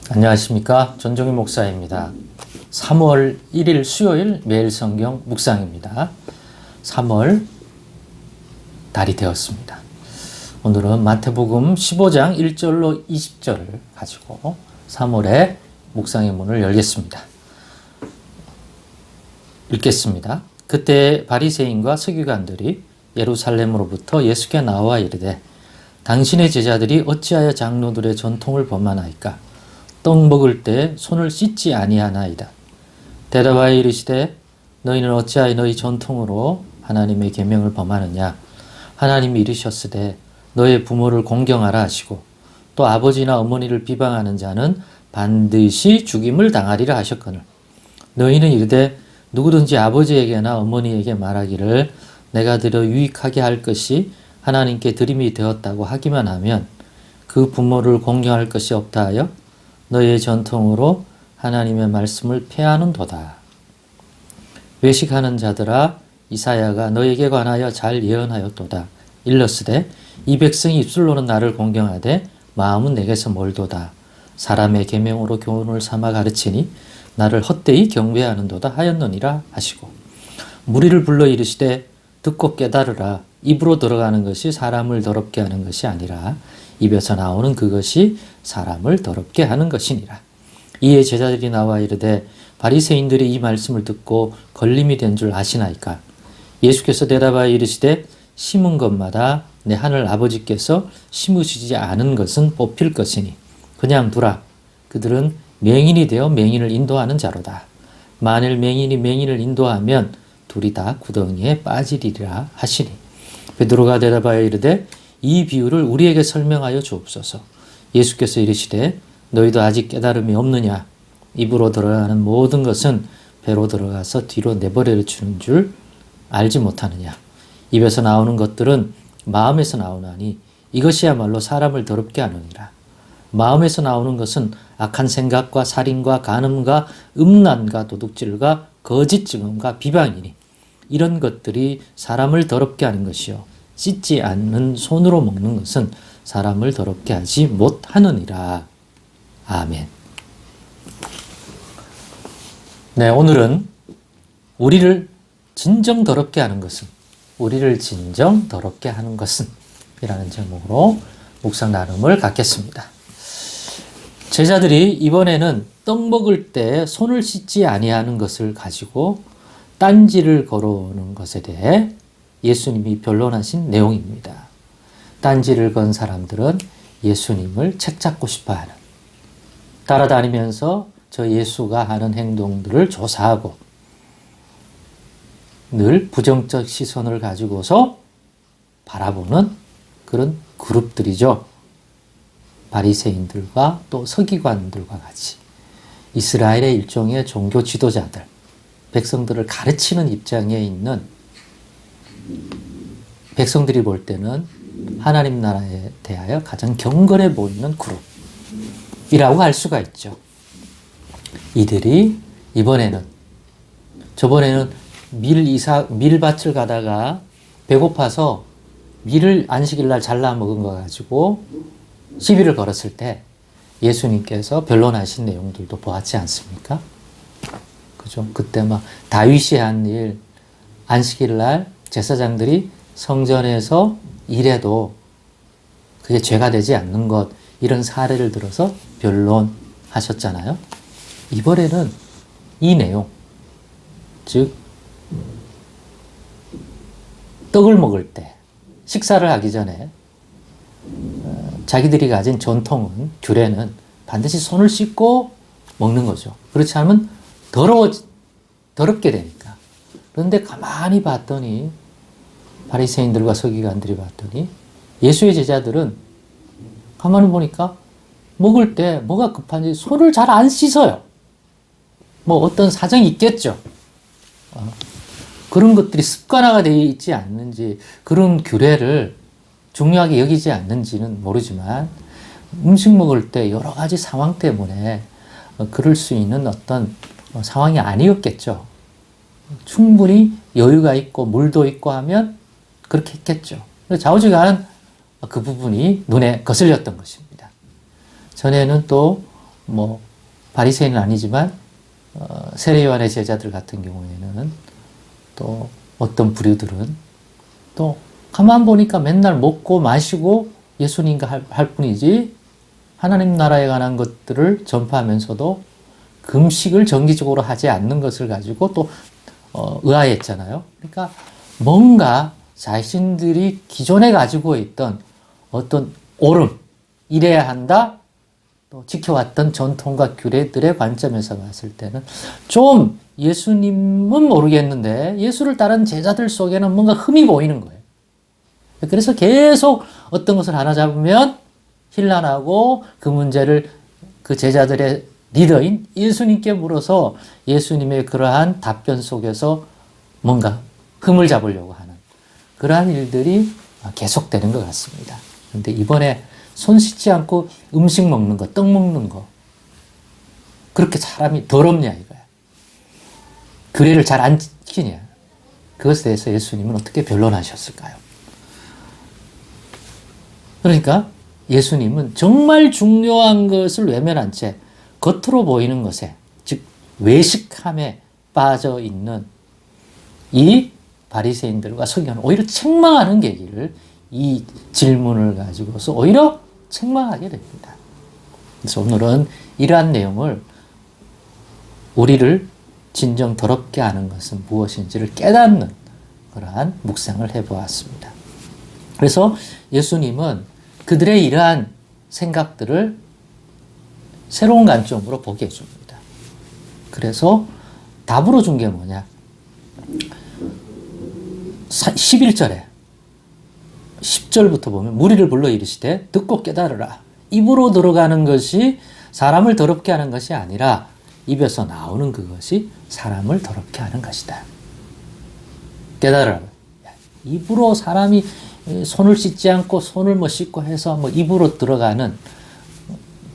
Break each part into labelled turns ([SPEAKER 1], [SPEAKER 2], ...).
[SPEAKER 1] 안녕하십니까. 전종희 목사입니다. 3월 1일 수요일 매일 성경 묵상입니다. 3월 달이 되었습니다. 오늘은 마태복음 15장 1절로 20절을 가지고 3월의 묵상의 문을 열겠습니다. 읽겠습니다. 그때 바리새인과 서기관들이 예루살렘으로부터 예수께 나와 이르되 당신의 제자들이 어찌하여 장로들의 전통을 범하나이까? 떡 먹을 때 손을 씻지 아니하나이다. 대답하여 이르시되 너희는 어찌하여 너희 전통으로 하나님의 계명을 범하느냐? 하나님이 이르셨으되 너의 부모를 공경하라 하시고 또 아버지나 어머니를 비방하는 자는 반드시 죽임을 당하리라 하셨거늘 너희는 이르되 누구든지 아버지에게나 어머니에게 말하기를 내가 드려 유익하게 할 것이 하나님께 드림이 되었다고 하기만 하면 그 부모를 공경할 것이 없다 하여 너희의 전통으로 하나님의 말씀을 폐하는도다. 외식하는 자들아 이사야가 너에게 관하여 잘 예언하였도다. 일렀으되 이 백성이 입술로는 나를 공경하되 마음은 내게서 멀도다. 사람의 계명으로 교훈을 삼아 가르치니 나를 헛되이 경배하는도다 하였느니라 하시고 무리를 불러 이르시되 듣고 깨달으라. 입으로 들어가는 것이 사람을 더럽게 하는 것이 아니라 입에서 나오는 그것이 사람을 더럽게 하는 것이니라. 이에 제자들이 나와 이르되 바리새인들이 이 말씀을 듣고 걸림이 된 줄 아시나이까? 예수께서 대답하여 이르시되 심은 것마다 내 하늘 아버지께서 심으시지 않은 것은 뽑힐 것이니 그냥 두라. 그들은 맹인이 되어 맹인을 인도하는 자로다. 만일 맹인이 맹인을 인도하면 둘이 다 구덩이에 빠지리라 하시니 베드로가 대답하여 이르되 이 비유를 우리에게 설명하여 주옵소서. 예수께서 이르시되 너희도 아직 깨달음이 없느냐? 입으로 들어가는 모든 것은 배로 들어가서 뒤로 내버려 주는 줄 알지 못하느냐? 입에서 나오는 것들은 마음에서 나오나니 이것이야말로 사람을 더럽게 하느니라. 마음에서 나오는 것은 악한 생각과 살인과 간음과 음란과 도둑질과 거짓 증언과 비방이니 이런 것들이 사람을 더럽게 하는 것이요 씻지 않는 손으로 먹는 것은 사람을 더럽게 하지 못하느니라. 아멘. 네, 오늘은 우리를 진정 더럽게 하는 것은 이라는 제목으로 묵상 나눔을 갖겠습니다. 제자들이 이번에는 떡 먹을 때 손을 씻지 아니하는 것을 가지고 딴지를 걸어오는 것에 대해 예수님이 변론하신 내용입니다. 딴지를 건 사람들은 예수님을 책잡고 싶어하는, 따라다니면서 저 예수가 하는 행동들을 조사하고 늘 부정적 시선을 가지고서 바라보는 그런 그룹들이죠. 바리새인들과 또 서기관들과 같이 이스라엘의 일종의 종교 지도자들, 백성들을 가르치는 입장에 있는 백성들이 볼 때는 하나님 나라에 대하여 가장 경건해 보이는 그룹이라고 할 수가 있죠. 이들이 저번에는 밀밭을 가다가 배고파서 밀을 안식일 날 잘라 먹은 거 가지고 시비를 걸었을 때 예수님께서 변론하신 내용들도 보았지 않습니까? 그죠? 그때 막 다윗이 한 일, 안식일 날 제사장들이 성전에서 일해도 그게 죄가 되지 않는 것, 이런 사례를 들어서 변론하셨잖아요. 이번에는 이 내용, 즉 떡을 먹을 때, 식사를 하기 전에 자기들이 가진 전통은, 규례는 반드시 손을 씻고 먹는 거죠. 그렇지 않으면 더럽게 되니까. 그런데 가만히 봤더니 바리새인들과 서기관들이 봤더니 예수의 제자들은 가만히 보니까 먹을 때 뭐가 급한지 손을 잘 안 씻어요. 뭐 어떤 사정이 있겠죠. 그런 것들이 습관화가 되어 있지 않는지, 그런 규례를 중요하게 여기지 않는지는 모르지만 음식 먹을 때 여러 가지 상황 때문에 그럴 수 있는 어떤 상황이 아니었겠죠. 충분히 여유가 있고 물도 있고 하면 그렇게 했겠죠. 좌우지간 그 부분이 눈에 거슬렸던 것입니다. 전에는 또 뭐 바리새인은 아니지만 세례 요한의 제자들 같은 경우에는 또 어떤 부류들은 또 가만 보니까 맨날 먹고 마시고 예수님과 할 뿐이지 하나님 나라에 관한 것들을 전파하면서도 금식을 정기적으로 하지 않는 것을 가지고 또 의아했잖아요. 그러니까 뭔가 자신들이 기존에 가지고 있던 어떤 옳음, 이래야 한다, 또 지켜왔던 전통과 규례들의 관점에서 봤을 때는 좀 예수님은 모르겠는데 예수를 따른 제자들 속에는 뭔가 흠이 보이는 거예요. 그래서 계속 어떤 것을 하나 잡으면 혼란하고 그 문제를 그 제자들의 리더인 예수님께 물어서 예수님의 그러한 답변 속에서 뭔가 흠을 잡으려고 하는 그러한 일들이 계속되는 것 같습니다. 그런데 이번에 손 씻지 않고 음식 먹는 거, 떡 먹는 거, 그렇게 사람이 더럽냐 이거야. 규례를 잘 안 지키냐. 그것에 대해서 예수님은 어떻게 변론하셨을까요? 그러니까 예수님은 정말 중요한 것을 외면한 채 겉으로 보이는 것에, 즉 외식함에 빠져 있는 이 바리새인들과 서기관은 오히려 책망하는 계기를 이 질문을 가지고서 오히려 책망하게 됩니다. 그래서 오늘은 이러한 내용을 우리를 진정 더럽게 하는 것은 무엇인지를 깨닫는 그러한 묵상을 해보았습니다. 그래서 예수님은 그들의 이러한 생각들을 새로운 관점으로 보게 해줍니다. 그래서 답으로 준 게 뭐냐? 11절에 10절부터 보면 무리를 불러 이르시되 듣고 깨달으라. 입으로 들어가는 것이 사람을 더럽게 하는 것이 아니라 입에서 나오는 그것이 사람을 더럽게 하는 것이다. 깨달으라. 입으로 사람이 손을 씻지 않고 손을 뭐 씻고 해서 뭐 입으로 들어가는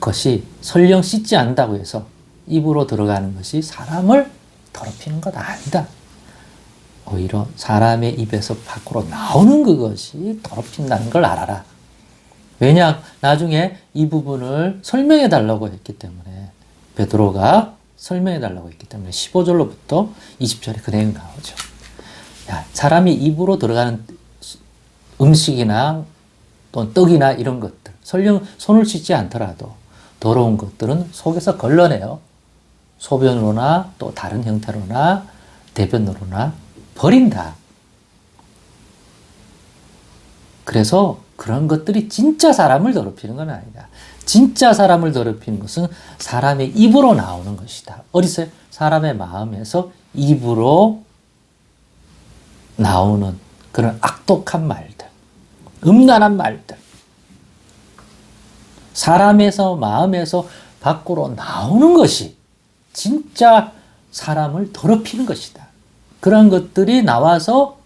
[SPEAKER 1] 것이 설령 씻지 않는다고 해서 입으로 들어가는 것이 사람을 더럽히는 것 아니다. 오히려 사람의 입에서 밖으로 나오는 그것이 더럽힌다는 걸 알아라. 왜냐? 나중에 이 부분을 설명해 달라고 했기 때문에 베드로가 설명해 달라고 했기 때문에 15절로부터 20절에 그 내용 나오죠. 야, 사람이 입으로 들어가는 음식이나 또 떡이나 이런 것들, 설령 손을 씻지 않더라도 더러운 것들은 속에서 걸러내요. 소변으로나 또 다른 형태로나 대변으로나 버린다. 그래서 그런 것들이 진짜 사람을 더럽히는 건 아니다. 진짜 사람을 더럽히는 것은 사람의 입으로 나오는 것이다. 어디서요? 사람의 마음에서 입으로 나오는 그런 악독한 말들, 음란한 말들, 사람에서 마음에서 밖으로 나오는 것이 진짜 사람을 더럽히는 것이다. 그런 것들이 나와서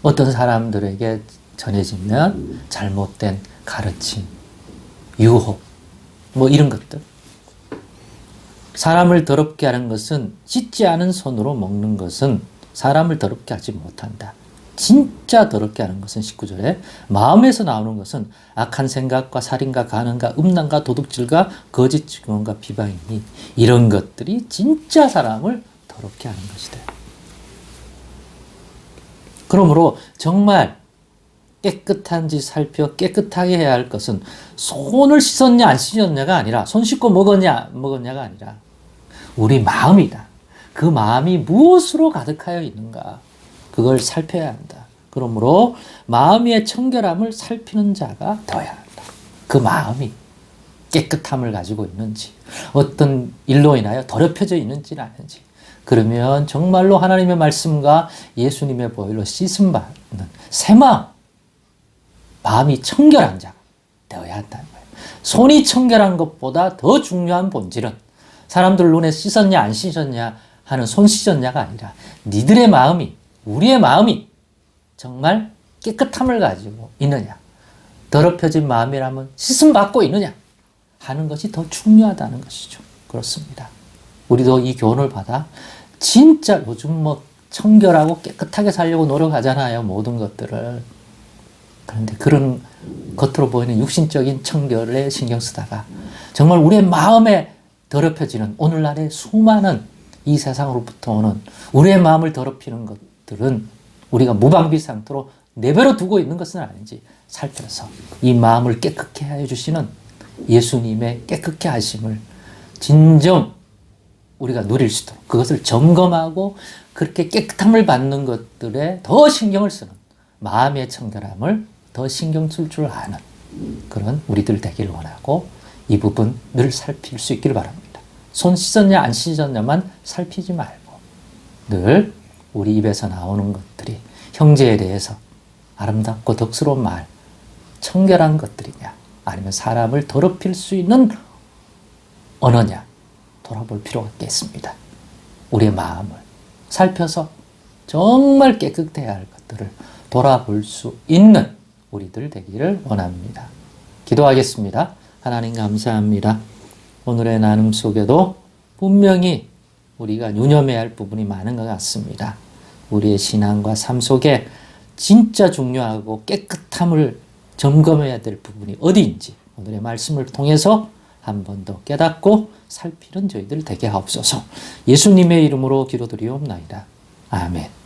[SPEAKER 1] 어떤 사람들에게 전해지면 잘못된 가르침, 유혹, 뭐 이런 것들. 사람을 더럽게 하는 것은 씻지 않은 손으로 먹는 것은 사람을 더럽게 하지 못한다. 진짜 더럽게 하는 것은 19절에 마음에서 나오는 것은 악한 생각과 살인과 간음과 음란과 도둑질과 거짓 증언과 비방이니 이런 것들이 진짜 사람을 더럽게 하는 것이다. 그러므로 정말 깨끗한지 살펴 깨끗하게 해야 할 것은 손을 씻었냐 안 씻었냐가 아니라 손 씻고 먹었냐 안 먹었냐가 아니라 우리 마음이다. 그 마음이 무엇으로 가득하여 있는가 그걸 살펴야 한다. 그러므로 마음의 청결함을 살피는 자가 되어야 한다. 그 마음이 깨끗함을 가지고 있는지 어떤 일로 인하여 더럽혀져 있는지 아닌지 그러면 정말로 하나님의 말씀과 예수님의 보혈로 씻음받는 새마음 마음이 청결한 자가 되어야 한다는 거예요. 손이 청결한 것보다 더 중요한 본질은 사람들 눈에 씻었냐 안 씻었냐 하는 손 씻었냐가 아니라 니들의 마음이 우리의 마음이 정말 깨끗함을 가지고 있느냐 더럽혀진 마음이라면 씻음 받고 있느냐 하는 것이 더 중요하다는 것이죠. 그렇습니다. 우리도 이 교훈을 받아 진짜 요즘 뭐 청결하고 깨끗하게 살려고 노력하잖아요. 모든 것들을. 그런데 그런 겉으로 보이는 육신적인 청결에 신경 쓰다가 정말 우리의 마음에 더럽혀지는 오늘날의 수많은 이 세상으로부터 오는 우리의 마음을 더럽히는 것들은 우리가 무방비 상태로 내버려 두고 있는 것은 아닌지 살펴서 이 마음을 깨끗게 해주시는 예수님의 깨끗게 하심을 진정 우리가 누릴 수 있도록 그것을 점검하고 그렇게 깨끗함을 받는 것들에 더 신경을 쓰는 마음의 청결함을 더 신경 쓸 줄 아는 그런 우리들 되길 원하고 이 부분 늘 살필 수 있길 바랍니다. 손 씻었냐 안 씻었냐만 살피지 말고 늘 우리 입에서 나오는 것들이 형제에 대해서 아름답고 덕스러운 말, 청결한 것들이냐 아니면 사람을 더럽힐 수 있는 언어냐 돌아볼 필요가 있겠습니다. 우리의 마음을 살펴서 정말 깨끗해야 할 것들을 돌아볼 수 있는 우리들 되기를 원합니다. 기도하겠습니다. 하나님 감사합니다. 오늘의 나눔 속에도 분명히 우리가 유념해야 할 부분이 많은 것 같습니다. 우리의 신앙과 삶 속에 진짜 중요하고 깨끗함을 점검해야 될 부분이 어디인지 오늘의 말씀을 통해서 한 번 더 깨닫고 살피는 저희들 되게 하옵소서. 예수님의 이름으로 기도드리옵나이다. 아멘.